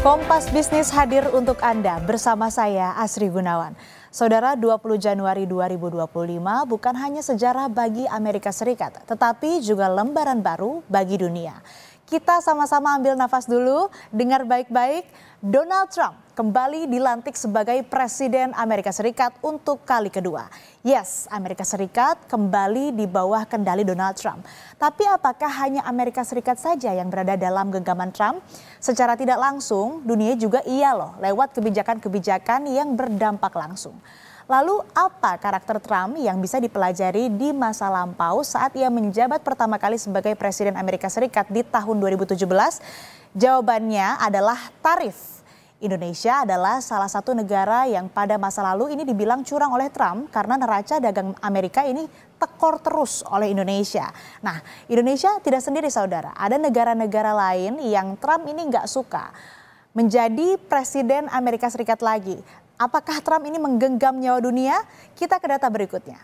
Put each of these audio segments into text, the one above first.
Kompas Bisnis hadir untuk Anda bersama saya Asri Gunawan. Saudara, 20 Januari 2025 bukan hanya sejarah bagi Amerika Serikat, tetapi juga lembaran baru bagi dunia. Kita sama-sama ambil nafas dulu, dengar baik-baik. Donald Trump kembali dilantik sebagai Presiden Amerika Serikat untuk kali kedua. Yes, Amerika Serikat kembali di bawah kendali Donald Trump. Tapi apakah hanya Amerika Serikat saja yang berada dalam genggaman Trump? Secara tidak langsung, dunia juga iya loh, lewat kebijakan-kebijakan yang berdampak langsung. Lalu apa karakter Trump yang bisa dipelajari di masa lampau saat ia menjabat pertama kali sebagai Presiden Amerika Serikat di tahun 2017? Jawabannya adalah tarif. Indonesia adalah salah satu negara yang pada masa lalu ini dibilang curang oleh Trump karena neraca dagang Amerika ini tekor terus oleh Indonesia. Nah, Indonesia tidak sendiri saudara, ada negara-negara lain yang Trump ini nggak suka menjadi Presiden Amerika Serikat lagi. Apakah Trump ini menggenggam nyawa dunia? Kita ke data berikutnya.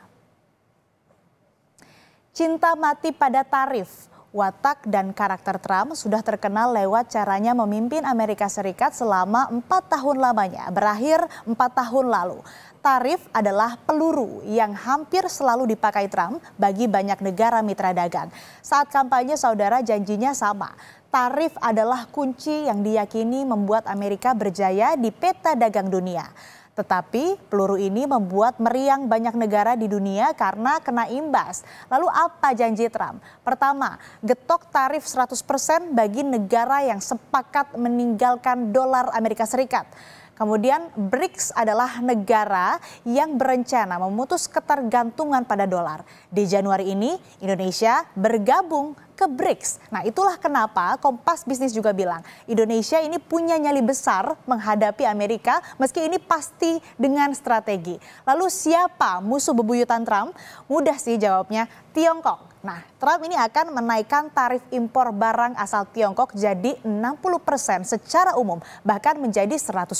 Cinta mati pada tarif. Watak dan karakter Trump sudah terkenal lewat caranya memimpin Amerika Serikat selama 4 tahun lamanya, berakhir 4 tahun lalu. Tarif adalah peluru yang hampir selalu dipakai Trump bagi banyak negara mitra dagang. Saat kampanye saudara janjinya sama. Tarif adalah kunci yang diyakini membuat Amerika berjaya di peta dagang dunia. Tetapi peluru ini membuat meriang banyak negara di dunia karena kena imbas. Lalu apa janji Trump? Pertama, getok tarif 100% bagi negara yang sepakat meninggalkan dolar Amerika Serikat. Kemudian BRICS adalah negara yang berencana memutus ketergantungan pada dolar. Di Januari ini Indonesia bergabung ke BRICS. Nah, itulah kenapa Kompas Bisnis juga bilang Indonesia ini punya nyali besar menghadapi Amerika meski ini pasti dengan strategi. Lalu siapa musuh bebuyutan Trump? Mudah sih jawabnya, Tiongkok. Nah, Trump ini akan menaikkan tarif impor barang asal Tiongkok jadi 60% secara umum, bahkan menjadi 100%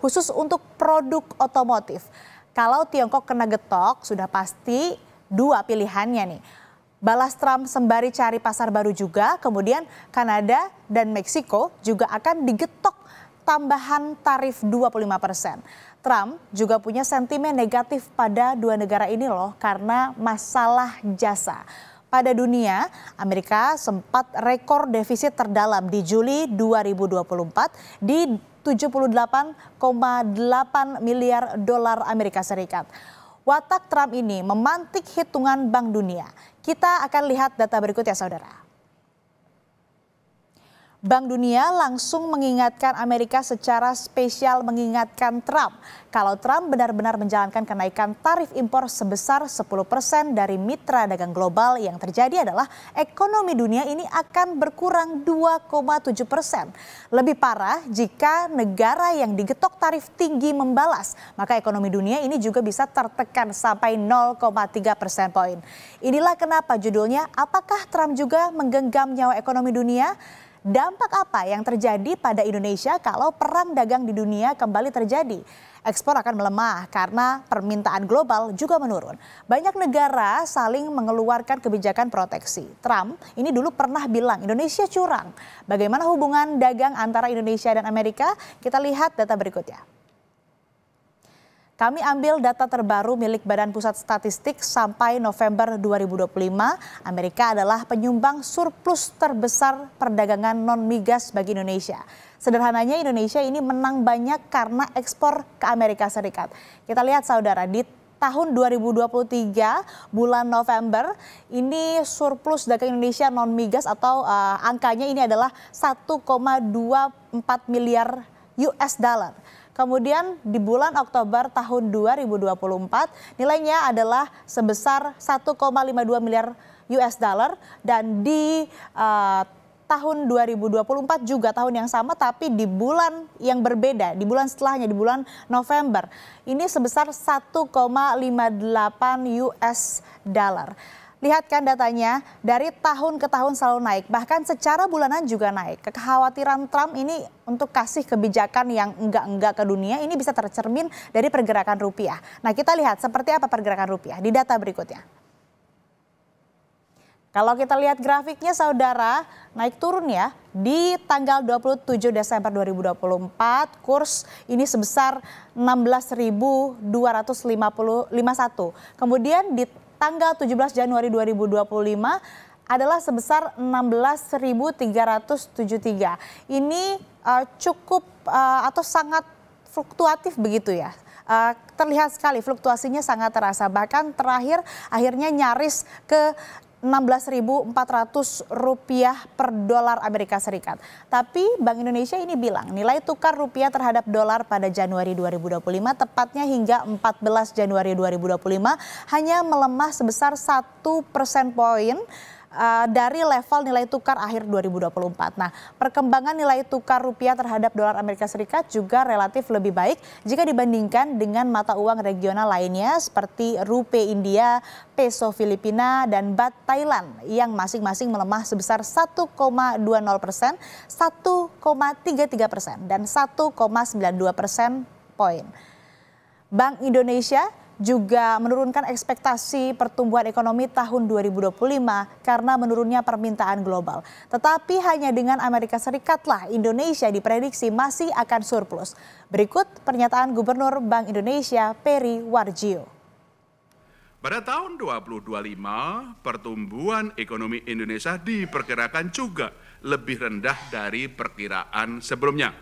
khusus untuk produk otomotif. Kalau Tiongkok kena getok, sudah pasti dua pilihannya nih. Balas Trump sembari cari pasar baru juga, kemudian Kanada dan Meksiko juga akan digetok tambahan tarif 25%. Trump juga punya sentimen negatif pada dua negara ini loh karena masalah jasa. Pada dunia, Amerika sempat rekor defisit terdalam di Juli 2024 di 78,8 miliar dolar Amerika Serikat. Watak Trump ini memantik hitungan Bank Dunia. Kita akan lihat data berikut ya saudara. Bank Dunia langsung mengingatkan Amerika secara spesial mengingatkan Trump. Kalau Trump benar-benar menjalankan kenaikan tarif impor sebesar 10% dari mitra dagang global, yang terjadi adalah ekonomi dunia ini akan berkurang 2,7%. Lebih parah jika negara yang digetok tarif tinggi membalas, maka ekonomi dunia ini juga bisa tertekan sampai 0,3% poin. Inilah kenapa judulnya, apakah Trump juga menggenggam nyawa ekonomi dunia? Dampak apa yang terjadi pada Indonesia kalau perang dagang di dunia kembali terjadi? Ekspor akan melemah karena permintaan global juga menurun. Banyak negara saling mengeluarkan kebijakan proteksi. Trump ini dulu pernah bilang Indonesia curang. Bagaimana hubungan dagang antara Indonesia dan Amerika? Kita lihat data berikutnya. Kami ambil data terbaru milik Badan Pusat Statistik sampai November 2025. Amerika adalah penyumbang surplus terbesar perdagangan non-migas bagi Indonesia. Sederhananya Indonesia ini menang banyak karena ekspor ke Amerika Serikat. Kita lihat saudara, di tahun 2023 bulan November ini surplus dagang Indonesia non-migas atau angkanya ini adalah 1,24 miliar US dollar. Kemudian di bulan Oktober tahun 2024 nilainya adalah sebesar 1,52 miliar US dollar dan di tahun 2024 juga tahun yang sama tapi di bulan yang berbeda, di bulan setelahnya di bulan November ini sebesar 1,58 US dollar. Lihat kan datanya, dari tahun ke tahun selalu naik, bahkan secara bulanan juga naik. Kekhawatiran Trump ini untuk kasih kebijakan yang enggak-enggak ke dunia ini bisa tercermin dari pergerakan rupiah. Nah, kita lihat seperti apa pergerakan rupiah di data berikutnya. Kalau kita lihat grafiknya saudara, naik turun ya. Di tanggal 27 Desember 2024, kurs ini sebesar 16.251. Kemudian di tanggal 17 Januari 2025 adalah sebesar 16.373. Ini cukup atau sangat fluktuatif begitu ya. Terlihat sekali fluktuasinya sangat terasa. Bahkan terakhir akhirnya nyaris ke 16.400 rupiah per dolar Amerika Serikat. Tapi Bank Indonesia ini bilang nilai tukar rupiah terhadap dolar pada Januari 2025 tepatnya hingga 14 Januari 2025 hanya melemah sebesar 1% dari level nilai tukar akhir 2024. Nah, perkembangan nilai tukar rupiah terhadap dolar Amerika Serikat juga relatif lebih baik jika dibandingkan dengan mata uang regional lainnya seperti rupiah India, peso Filipina, dan baht Thailand yang masing-masing melemah sebesar 1,20%, 1,33%, dan 1,92% poin. Bank Indonesia juga menurunkan ekspektasi pertumbuhan ekonomi tahun 2025 karena menurunnya permintaan global. Tetapi hanya dengan Amerika Serikatlah Indonesia diprediksi masih akan surplus. Berikut pernyataan Gubernur Bank Indonesia Peri Warjio. Pada tahun 2025, pertumbuhan ekonomi Indonesia diperkirakan juga lebih rendah dari perkiraan sebelumnya.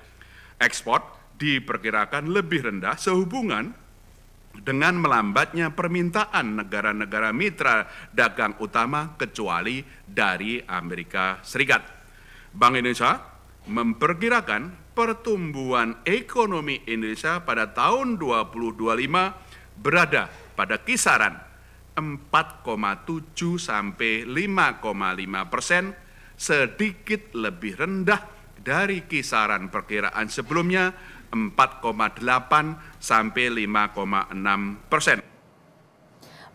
Ekspor diperkirakan lebih rendah sehubungan dengan melambatnya permintaan negara-negara mitra dagang utama kecuali dari Amerika Serikat. Bank Indonesia memperkirakan pertumbuhan ekonomi Indonesia pada tahun 2025 berada pada kisaran 4,7 sampai 5,5%, sedikit lebih rendah dari kisaran perkiraan sebelumnya 4,8 sampai 5,6%.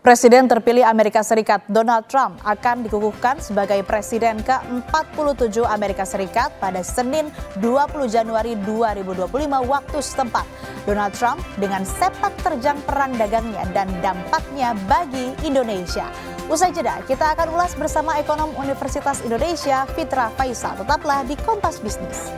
Presiden terpilih Amerika Serikat Donald Trump akan dikukuhkan sebagai Presiden ke-47 Amerika Serikat pada Senin 20 Januari 2025 waktu setempat. Donald Trump dengan sepak terjang perang dagangnya dan dampaknya bagi Indonesia. Usai jeda, kita akan ulas bersama ekonom Universitas Indonesia Fitra Faisal. Tetaplah di Kompas Bisnis.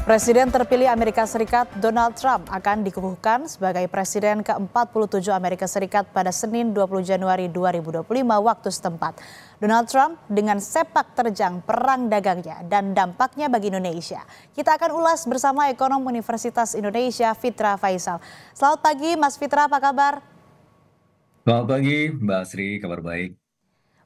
Presiden terpilih Amerika Serikat Donald Trump akan dikukuhkan sebagai Presiden ke-47 Amerika Serikat pada Senin 20 Januari 2025 waktu setempat. Donald Trump dengan sepak terjang perang dagangnya dan dampaknya bagi Indonesia. Kita akan ulas bersama ekonom Universitas Indonesia Fitra Faisal. Selamat pagi Mas Fitra, apa kabar? Selamat pagi Mbak Asri, kabar baik.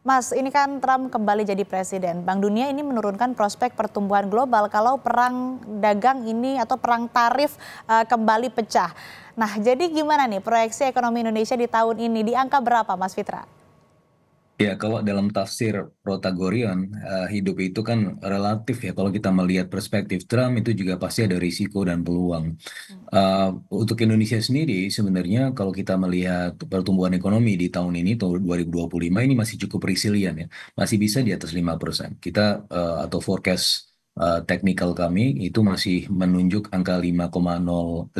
Mas, ini kan Trump kembali jadi presiden. Bank Dunia ini menurunkan prospek pertumbuhan global kalau perang dagang ini atau perang tarif kembali pecah. Nah, jadi gimana nih proyeksi ekonomi Indonesia di tahun ini? Di angka berapa, Mas Fitra? Ya, kalau dalam tafsir Protagorion, hidup itu kan relatif ya. Kalau kita melihat perspektif Trump itu juga pasti ada risiko dan peluang. Untuk Indonesia sendiri sebenarnya kalau kita melihat pertumbuhan ekonomi di tahun ini, tahun 2025 ini masih cukup resilient ya. Masih bisa di atas 5%. Kita atau forecast teknikal kami itu masih menunjuk angka 5,05%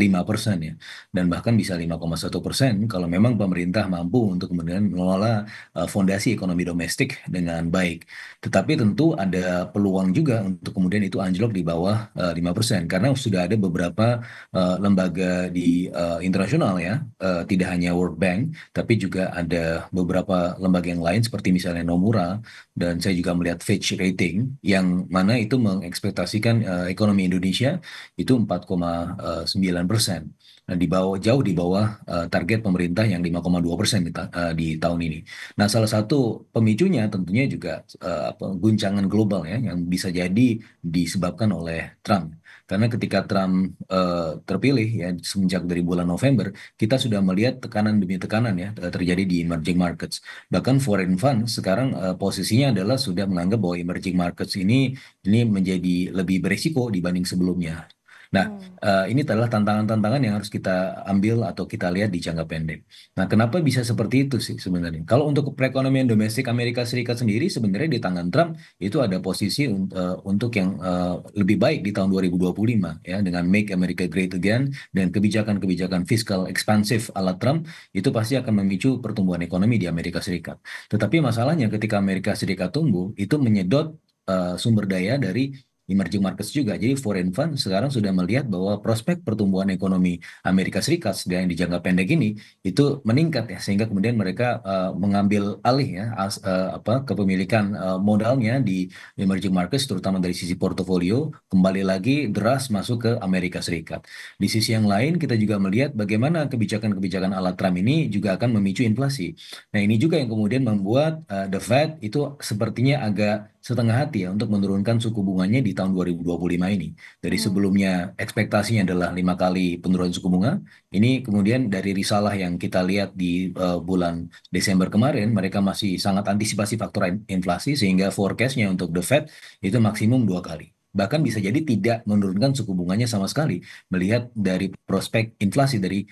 ya. Dan bahkan bisa 5,1% kalau memang pemerintah mampu untuk kemudian mengelola fondasi ekonomi domestik dengan baik. Tetapi tentu ada peluang juga untuk kemudian itu anjlok di bawah 5% karena sudah ada beberapa lembaga di internasional ya, tidak hanya World Bank tapi juga ada beberapa lembaga yang lain seperti misalnya Nomura, dan saya juga melihat Fitch Rating yang mana itu mengekspektasikan ekonomi Indonesia itu 4,9%. Nah, jauh di bawah target pemerintah yang 5,2% di tahun ini. Nah, salah satu pemicunya tentunya juga guncangan global ya yang bisa jadi disebabkan oleh Trump. Karena ketika Trump terpilih ya semenjak dari bulan November, kita sudah melihat tekanan demi tekanan ya terjadi di emerging markets. Bahkan foreign fund sekarang posisinya adalah sudah menganggap bahwa emerging markets ini menjadi lebih berisiko dibanding sebelumnya. Nah, ini adalah tantangan-tantangan yang harus kita ambil atau kita lihat di jangka pendek. Nah, kenapa bisa seperti itu sih sebenarnya? Kalau untuk perekonomian domestik Amerika Serikat sendiri, sebenarnya di tangan Trump itu ada posisi untuk yang lebih baik di tahun 2025 ya, dengan Make America Great Again dan kebijakan-kebijakan fiskal ekspansif ala Trump itu pasti akan memicu pertumbuhan ekonomi di Amerika Serikat. Tetapi masalahnya ketika Amerika Serikat tumbuh, itu menyedot sumber daya dari emerging markets juga. Jadi foreign fund sekarang sudah melihat bahwa prospek pertumbuhan ekonomi Amerika Serikat sedang di jangka pendek ini itu meningkat ya, sehingga kemudian mereka mengambil alih ya kepemilikan modalnya di emerging markets, terutama dari sisi portofolio, kembali lagi deras masuk ke Amerika Serikat. Di sisi yang lain kita juga melihat bagaimana kebijakan-kebijakan ala Trump ini juga akan memicu inflasi. Nah, ini juga yang kemudian membuat the Fed itu sepertinya agak setengah hati ya untuk menurunkan suku bunganya di tahun 2025 ini. Dari sebelumnya ekspektasinya adalah 5 kali penurunan suku bunga, ini kemudian dari risalah yang kita lihat di bulan Desember kemarin, mereka masih sangat antisipasi faktor inflasi sehingga forecastnya untuk the Fed itu maksimum 2 kali. Bahkan bisa jadi tidak menurunkan suku bunganya sama sekali, melihat dari prospek inflasi dari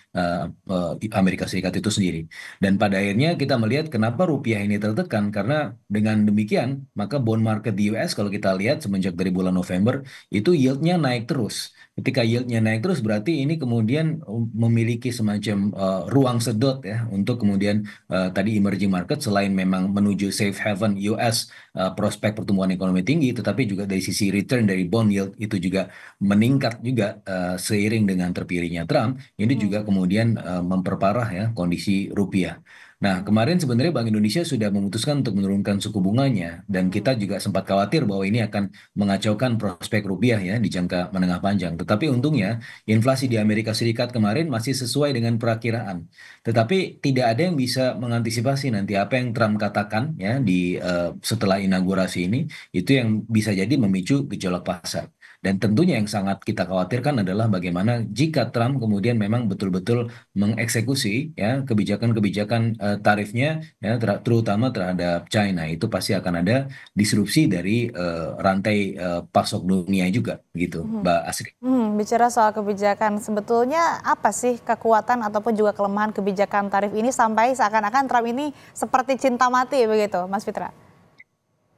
Amerika Serikat itu sendiri. Dan pada akhirnya kita melihat kenapa rupiah ini tertekan, karena dengan demikian maka bond market di US kalau kita lihat semenjak dari bulan November itu yieldnya naik terus. Ketika yieldnya naik terus berarti ini kemudian memiliki semacam ruang sedot ya untuk kemudian tadi emerging market selain memang menuju safe haven US prospek pertumbuhan ekonomi tinggi, tetapi juga dari sisi return dari bond yield itu juga meningkat juga seiring dengan terpilihnya Trump. Ini juga kemudian memperparah ya kondisi rupiah. Nah, kemarin sebenarnya Bank Indonesia sudah memutuskan untuk menurunkan suku bunganya dan kita juga sempat khawatir bahwa ini akan mengacaukan prospek rupiah ya di jangka menengah panjang. Tetapi untungnya inflasi di Amerika Serikat kemarin masih sesuai dengan perakiraan. Tetapi tidak ada yang bisa mengantisipasi nanti apa yang Trump katakan ya di setelah inaugurasi ini itu yang bisa jadi memicu gejolak pasar. Dan tentunya yang sangat kita khawatirkan adalah bagaimana jika Trump kemudian memang betul-betul mengeksekusi ya kebijakan-kebijakan tarifnya ya terutama terhadap China, itu pasti akan ada disrupsi dari rantai pasok dunia juga gitu, Mbak Asri. Bicara soal kebijakan, sebetulnya apa sih kekuatan ataupun juga kelemahan kebijakan tarif ini sampai seakan-akan Trump ini seperti cinta mati begitu, Mas Fitra?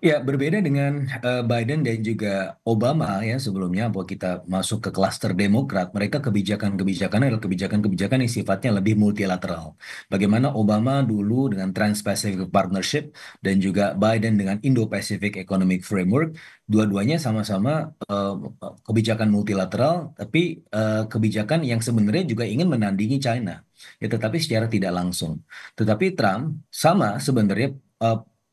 Ya, berbeda dengan Biden dan juga Obama ya sebelumnya, bahwa kita masuk ke klaster Demokrat, mereka kebijakan-kebijakan adalah kebijakan-kebijakan yang sifatnya lebih multilateral. Bagaimana Obama dulu dengan Trans-Pacific Partnership dan juga Biden dengan Indo-Pacific Economic Framework, dua-duanya sama-sama kebijakan multilateral, tapi kebijakan yang sebenarnya juga ingin menandingi China. Ya, tetapi secara tidak langsung. Tetapi Trump sama sebenarnya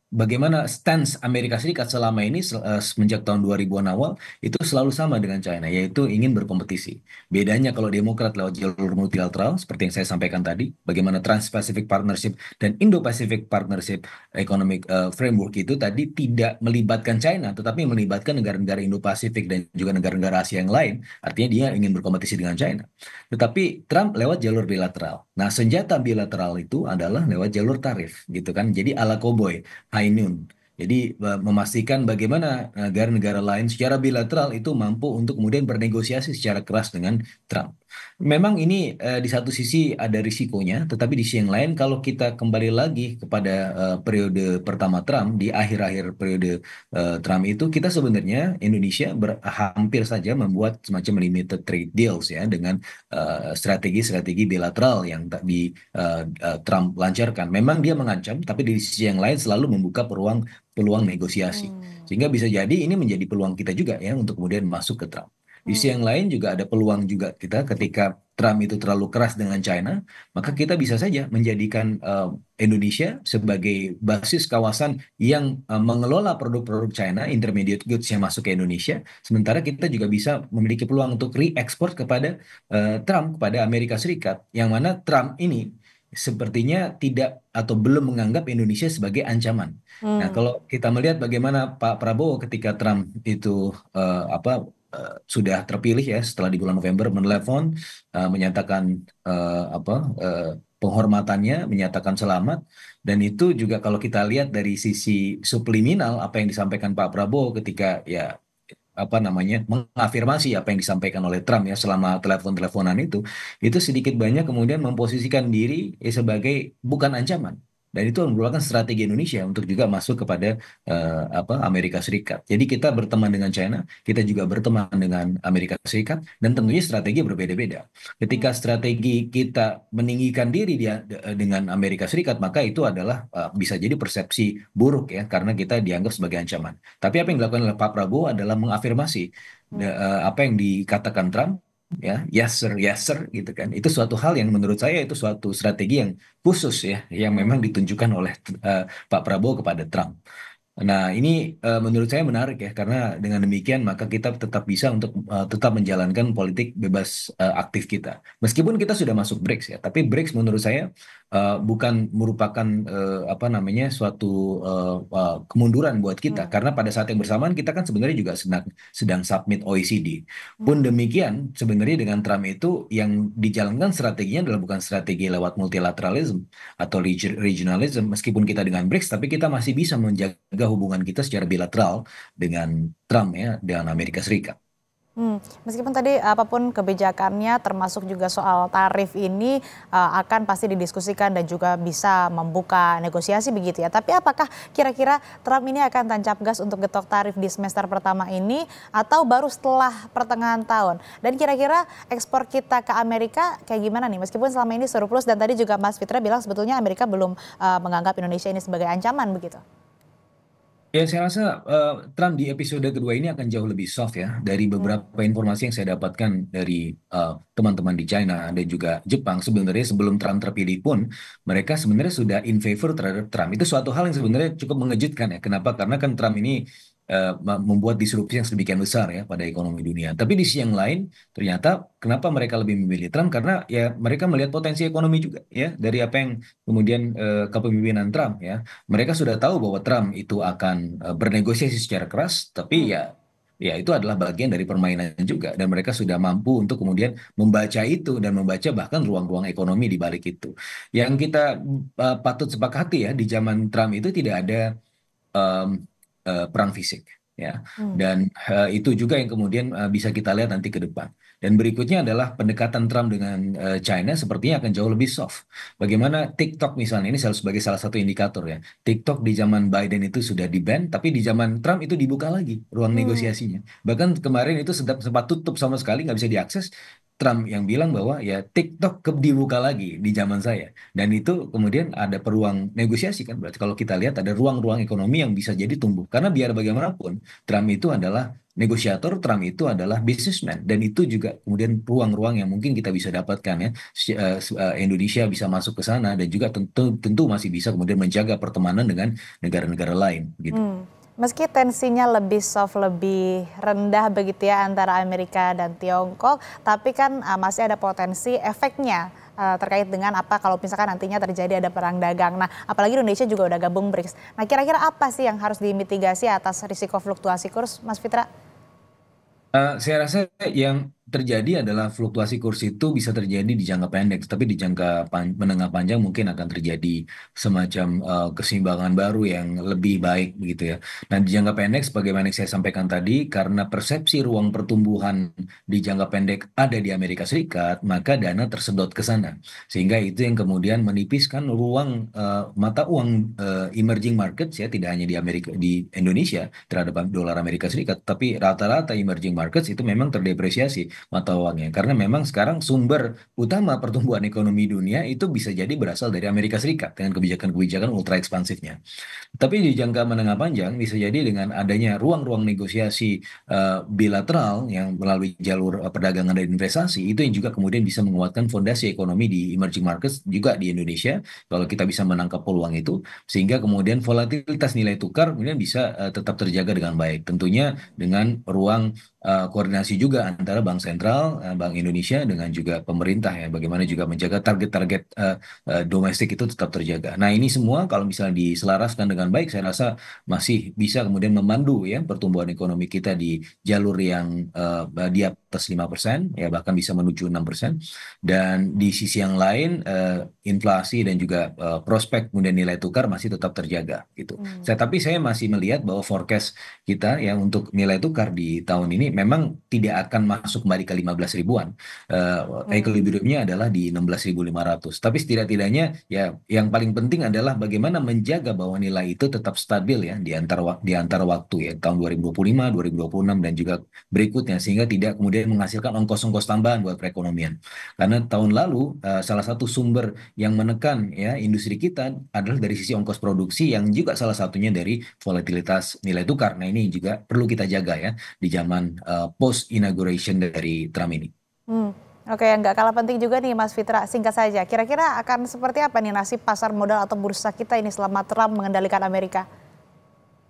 bagaimana stance Amerika Serikat selama ini semenjak tahun 2000-an awal itu selalu sama dengan China, yaitu ingin berkompetisi. Bedanya kalau Demokrat lewat jalur multilateral seperti yang saya sampaikan tadi, bagaimana Trans-Pacific Partnership dan Indo-Pacific Partnership Economic Framework itu tadi tidak melibatkan China, tetapi melibatkan negara-negara Indo-Pasifik dan juga negara-negara Asia yang lain. Artinya dia ingin berkompetisi dengan China. Tetapi Trump lewat jalur bilateral. Nah, senjata bilateral itu adalah lewat jalur tarif, gitu kan. Jadi ala koboi. High Noon. Jadi memastikan bagaimana negara-negara lain secara bilateral itu mampu untuk kemudian bernegosiasi secara keras dengan Trump. Memang ini di satu sisi ada risikonya, tetapi di sisi yang lain kalau kita kembali lagi kepada periode pertama Trump, di akhir-akhir periode Trump itu kita sebenarnya Indonesia hampir saja membuat semacam limited trade deals ya dengan strategi-strategi bilateral yang tadi Trump lancarkan. Memang dia mengancam, tapi di sisi yang lain selalu membuka peluang peluang negosiasi. Sehingga bisa jadi ini menjadi peluang kita juga ya untuk kemudian masuk ke Trump. Di sisi yang lain juga ada peluang juga kita ketika Trump itu terlalu keras dengan China, maka kita bisa saja menjadikan Indonesia sebagai basis kawasan yang mengelola produk-produk China, intermediate goods yang masuk ke Indonesia, sementara kita juga bisa memiliki peluang untuk re-export kepada Trump, kepada Amerika Serikat, yang mana Trump ini sepertinya tidak atau belum menganggap Indonesia sebagai ancaman. Nah, kalau kita melihat bagaimana Pak Prabowo ketika Trump itu sudah terpilih ya setelah di bulan November menelepon menyatakan penghormatannya, menyatakan selamat, dan itu juga kalau kita lihat dari sisi subliminal apa yang disampaikan Pak Prabowo ketika ya apa namanya mengafirmasi apa yang disampaikan oleh Trump ya selama telepon-teleponan itu sedikit banyak kemudian memposisikan diri sebagai bukan ancaman. Dan itu merupakan strategi Indonesia untuk juga masuk kepada apa Amerika Serikat. Jadi kita berteman dengan China, kita juga berteman dengan Amerika Serikat, dan tentunya strategi berbeda-beda. Ketika strategi kita meninggikan diri dia dengan Amerika Serikat, maka itu adalah bisa jadi persepsi buruk ya, karena kita dianggap sebagai ancaman. Tapi apa yang dilakukan oleh Pak Prabowo adalah mengafirmasi apa yang dikatakan Trump, ya yes sir gitu kan. Itu suatu hal yang menurut saya itu suatu strategi yang khusus ya, yang memang ditunjukkan oleh Pak Prabowo kepada Trump. Nah, ini menurut saya menarik ya, karena dengan demikian maka kita tetap bisa untuk tetap menjalankan politik bebas aktif kita. Meskipun kita sudah masuk BRICS ya, tapi BRICS menurut saya bukan merupakan apa namanya suatu kemunduran buat kita, karena pada saat yang bersamaan kita kan sebenarnya juga sedang submit OECD. Pun demikian, sebenarnya dengan Trump itu yang dijalankan strateginya adalah bukan strategi lewat multilateralism atau regionalism, meskipun kita dengan BRICS, tapi kita masih bisa menjaga hubungan kita secara bilateral dengan Trump ya, dengan Amerika Serikat. Meskipun tadi apapun kebijakannya termasuk juga soal tarif ini akan pasti didiskusikan dan juga bisa membuka negosiasi begitu ya. Tapi apakah kira-kira Trump ini akan tancap gas untuk getok tarif di semester pertama ini atau baru setelah pertengahan tahun? Dan kira-kira ekspor kita ke Amerika kayak gimana nih? Meskipun selama ini surplus dan tadi juga Mas Fitra bilang sebetulnya Amerika belum menganggap Indonesia ini sebagai ancaman begitu. Ya, saya rasa Trump di episode kedua ini akan jauh lebih soft ya. Dari beberapa informasi yang saya dapatkan dari teman-teman di China dan juga Jepang, sebenarnya sebelum Trump terpilih pun, mereka sebenarnya sudah in favor terhadap Trump. Itu suatu hal yang sebenarnya cukup mengejutkan ya. Kenapa? Karena kan Trump ini membuat disrupsi yang sedemikian besar ya pada ekonomi dunia. Tapi di sisi yang lain, ternyata kenapa mereka lebih memilih Trump? Karena ya mereka melihat potensi ekonomi juga ya dari apa yang kemudian kepemimpinan Trump ya. Mereka sudah tahu bahwa Trump itu akan bernegosiasi secara keras, tapi ya itu adalah bagian dari permainan juga, dan mereka sudah mampu untuk kemudian membaca itu dan membaca bahkan ruang-ruang ekonomi di balik itu. Yang kita patut sepakati ya, di zaman Trump itu tidak ada em, perang fisik ya, dan itu juga yang kemudian bisa kita lihat nanti ke depan. Dan berikutnya adalah pendekatan Trump dengan China sepertinya akan jauh lebih soft. Bagaimana TikTok misalnya, ini sebagai salah satu indikator ya. TikTok di zaman Biden itu sudah di-ban, tapi di zaman Trump itu dibuka lagi ruang negosiasinya. Bahkan kemarin itu sempat tutup sama sekali, nggak bisa diakses. Trump yang bilang bahwa ya TikTok dibuka lagi di zaman saya. Dan itu kemudian ada peluang negosiasi kan. Berarti kalau kita lihat ada ruang-ruang ekonomi yang bisa jadi tumbuh. Karena biar bagaimanapun Trump itu adalah negosiator, Trump itu adalah businessman, dan itu juga kemudian ruang-ruang yang mungkin kita bisa dapatkan ya. Indonesia bisa masuk ke sana dan juga tentu masih bisa kemudian menjaga pertemanan dengan negara-negara lain gitu. Meski tensinya lebih soft, lebih rendah begitu ya antara Amerika dan Tiongkok, tapi kan masih ada potensi efeknya terkait dengan apa kalau misalkan nantinya terjadi ada perang dagang. Nah, apalagi Indonesia juga udah gabung BRICS. Nah, kira-kira apa sih yang harus dimitigasi atas risiko fluktuasi kurs, Mas Fitra? Saya rasa yang terjadi adalah fluktuasi kurs itu bisa terjadi di jangka pendek, tapi di jangka menengah panjang mungkin akan terjadi semacam keseimbangan baru yang lebih baik begitu ya. Nah, di jangka pendek sebagaimana yang saya sampaikan tadi, karena persepsi ruang pertumbuhan di jangka pendek ada di Amerika Serikat, maka dana tersedot ke sana. Sehingga itu yang kemudian menipiskan ruang mata uang emerging markets ya, tidak hanya di Indonesia terhadap dolar Amerika Serikat, tapi rata-rata emerging markets itu memang terdepresiasi mata uangnya, karena memang sekarang sumber utama pertumbuhan ekonomi dunia itu bisa jadi berasal dari Amerika Serikat dengan kebijakan-kebijakan ultra ekspansifnya. Tapi di jangka menengah panjang bisa jadi dengan adanya ruang-ruang negosiasi bilateral yang melalui jalur perdagangan dan investasi, itu yang juga kemudian bisa menguatkan fondasi ekonomi di emerging markets juga di Indonesia kalau kita bisa menangkap peluang itu, sehingga kemudian volatilitas nilai tukar kemudian bisa tetap terjaga dengan baik, tentunya dengan ruang koordinasi juga antara Bank Sentral, Bank Indonesia dengan juga pemerintah ya, bagaimana juga menjaga target-target domestik itu tetap terjaga. Nah, ini semua kalau misalnya diselaraskan dengan baik, saya rasa masih bisa kemudian memandu ya pertumbuhan ekonomi kita di jalur yang dia atas 5%, ya bahkan bisa menuju 6%. Dan di sisi yang lain, inflasi dan juga prospek kemudian nilai tukar masih tetap terjaga gitu. Tapi saya masih melihat bahwa forecast kita ya untuk nilai tukar di tahun ini memang tidak akan masuk kembali ke 15 ribuan. Equilibriumnya adalah di 16.500. Tapi setidak-tidaknya ya yang paling penting adalah bagaimana menjaga bahwa nilai itu tetap stabil ya di antara waktu ya tahun 2025, 2026 dan juga berikutnya sehingga tidak kemudian menghasilkan ongkos-ongkos tambahan buat perekonomian. Karena tahun lalu salah satu sumber yang menekan ya industri kita adalah dari sisi ongkos produksi yang juga salah satunya dari volatilitas nilai tukar. Nah, ini juga perlu kita jaga ya di zaman post inauguration dari Trump ini. Oke, yang nggak kalah penting juga nih Mas Fitra, singkat saja. Kira-kira akan seperti apa nih nasib pasar modal atau bursa kita ini selama Trump mengendalikan Amerika?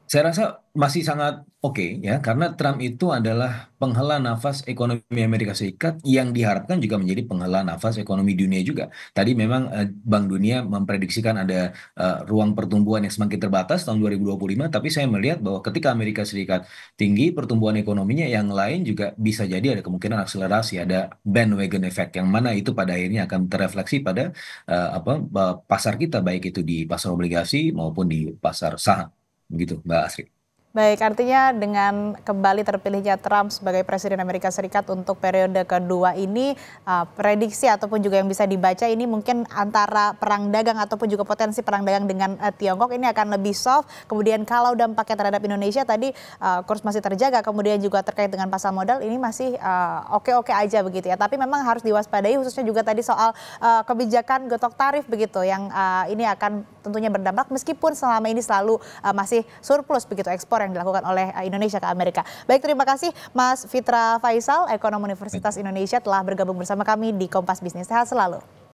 Saya rasa masih sangat oke ya, karena Trump itu adalah penghela nafas ekonomi Amerika Serikat yang diharapkan juga menjadi penghela nafas ekonomi dunia juga. Tadi memang Bank Dunia memprediksikan ada ruang pertumbuhan yang semakin terbatas tahun 2025, tapi saya melihat bahwa ketika Amerika Serikat tinggi pertumbuhan ekonominya, yang lain juga bisa jadi ada kemungkinan akselerasi, ada bandwagon effect yang mana itu pada akhirnya akan terefleksi pada pasar kita, baik itu di pasar obligasi maupun di pasar saham. Begitu, Mbak Asri. Baik, artinya dengan kembali terpilihnya Trump sebagai Presiden Amerika Serikat untuk periode kedua ini, prediksi ataupun juga yang bisa dibaca ini mungkin antara perang dagang ataupun juga potensi perang dagang dengan Tiongkok ini akan lebih soft. Kemudian kalau dampaknya terhadap Indonesia tadi kurs masih terjaga, kemudian juga terkait dengan pasar modal ini masih oke-oke aja begitu ya. Tapi memang harus diwaspadai khususnya juga tadi soal kebijakan getok tarif begitu yang ini akan tentunya berdampak meskipun selama ini selalu masih surplus begitu ekspor yang dilakukan oleh Indonesia ke Amerika. Baik, terima kasih Mas Fitra Faisal, ekonom Universitas Indonesia telah bergabung bersama kami di Kompas Bisnis. Sehat selalu.